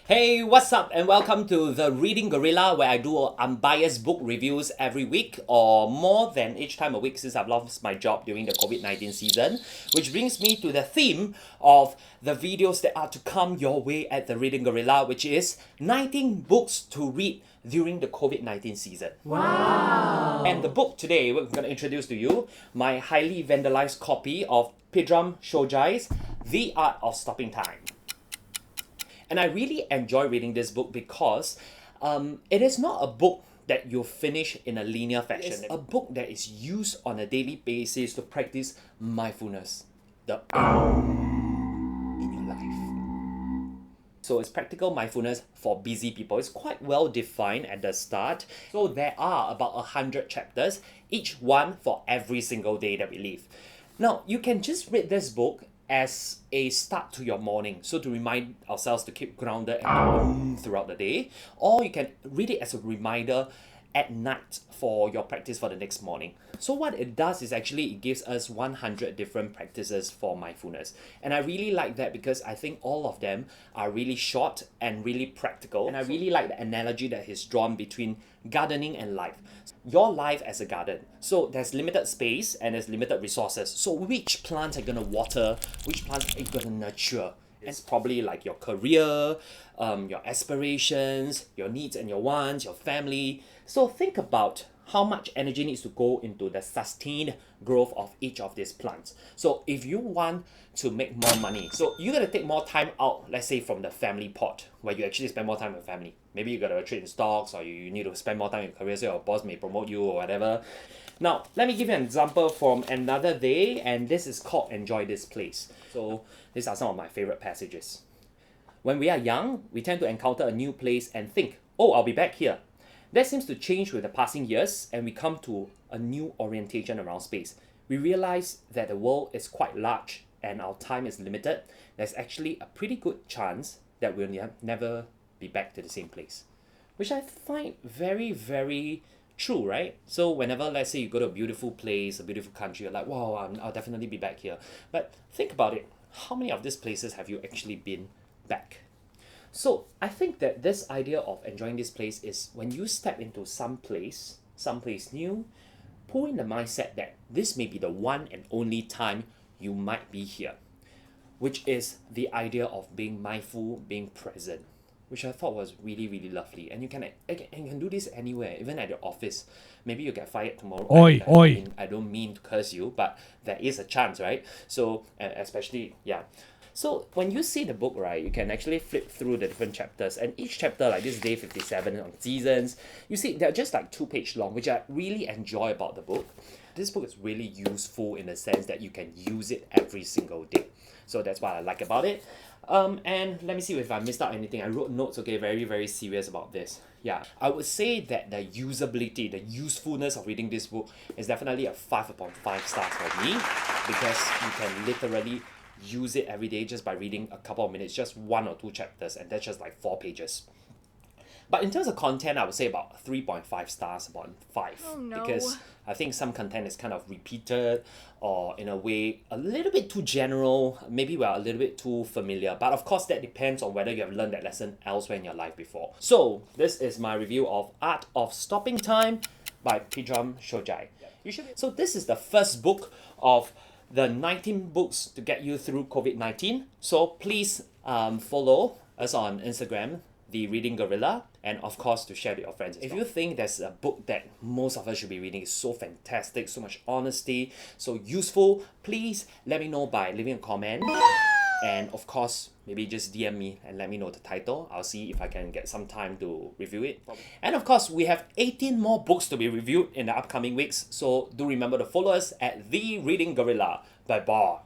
Hey, what's up and welcome to the Reading Gorilla, where I do unbiased book reviews every week or more than each time a week since I've lost my job during the COVID-19 season, which brings me to the theme of the videos that are to come your way at the Reading Gorilla, which is 19 books to read during the COVID-19 season. Wow! And the book today we're going to introduce to you my highly vandalized copy of Pedram Shojai's The Art of Stopping Time. And I really enjoy reading this book because it is not a book that you finish in a linear fashion. It's a book that is used on a daily basis to practice mindfulness, the in your life. So it's practical mindfulness for busy people. It's quite well defined at the start. So there are about 100 chapters, each one for every single day that we live. Now, you can just read this book as a start to your morning, so to remind ourselves to keep grounded and throughout the day, or you can read it as a reminder at night for your practice for the next morning. So what it does is actually it gives us 100 different practices for mindfulness, and I really like that because I think all of them are really short and really practical, and I really like the analogy that he's drawn between gardening and life. Your life as a garden, so there's limited space and there's limited resources, so which plants are going to water, which plants are you going to nurture? It's probably like your career, your aspirations, your needs and your wants, your family. So think about how much energy needs to go into the sustained growth of each of these plants. So if you want to make more money, so you got to take more time out, let's say from the family pot, where you actually spend more time with family. Maybe you got to trade in stocks, or you need to spend more time in your career, so your boss may promote you or whatever. Now, let me give you an example from another day, and this is called Enjoy This Place. So these are some of my favorite passages. When we are young, we tend to encounter a new place and think, oh, I'll be back here. That seems to change with the passing years, and we come to a new orientation around space. We realize that the world is quite large and our time is limited. There's actually a pretty good chance that we'll never be back to the same place, which I find very, very true, right? So whenever, let's say, you go to a beautiful place, a beautiful country, you're like, wow, I'll definitely be back here. But think about it. How many of these places have you actually been back? So I think that this idea of enjoying this place is when you step into some place new, pull in the mindset that this may be the one and only time you might be here, which is the idea of being mindful, being present, which I thought was really, really lovely. And you can do this anywhere, even at your office. Maybe you get fired tomorrow. I don't mean to curse you, but there is a chance, right? So, especially, yeah. So when you see the book, right, you can actually flip through the different chapters, and each chapter, like this day 57 on seasons, you see they're just like 2-page long, which I really enjoy about the book. This book is really useful in the sense that you can use it every single day. So that's what I like about it. And let me see if I missed out anything. I wrote notes, okay, very, very serious about this. Yeah, I would say that the usability, the usefulness of reading this book is definitely a 5 upon 5 stars for me, because you can literally use it every day just by reading a couple of minutes, just 1 or 2 chapters, and that's just like 4 pages. But in terms of content, I would say about 3.5 stars upon 5. Oh, no. Because I think some content is kind of repeated, or in a way a little bit too general. Maybe we're a little bit too familiar. But of course, that depends on whether you have learned that lesson elsewhere in your life before. So this is my review of Art of Stopping Time by Pedram Shojai. So this is the first book of the 19 books to get you through COVID-19. So please follow us on Instagram, The Reading Gorilla, and of course to share with your friends. If you think there's a book that most of us should be reading, it's so fantastic, so much honesty, so useful, please let me know by leaving a comment. And of course, maybe just DM me and let me know the title. I'll see if I can get some time to review it. And of course, we have 18 more books to be reviewed in the upcoming weeks. So do remember to follow us at The Reading Gorilla. Bye-bye.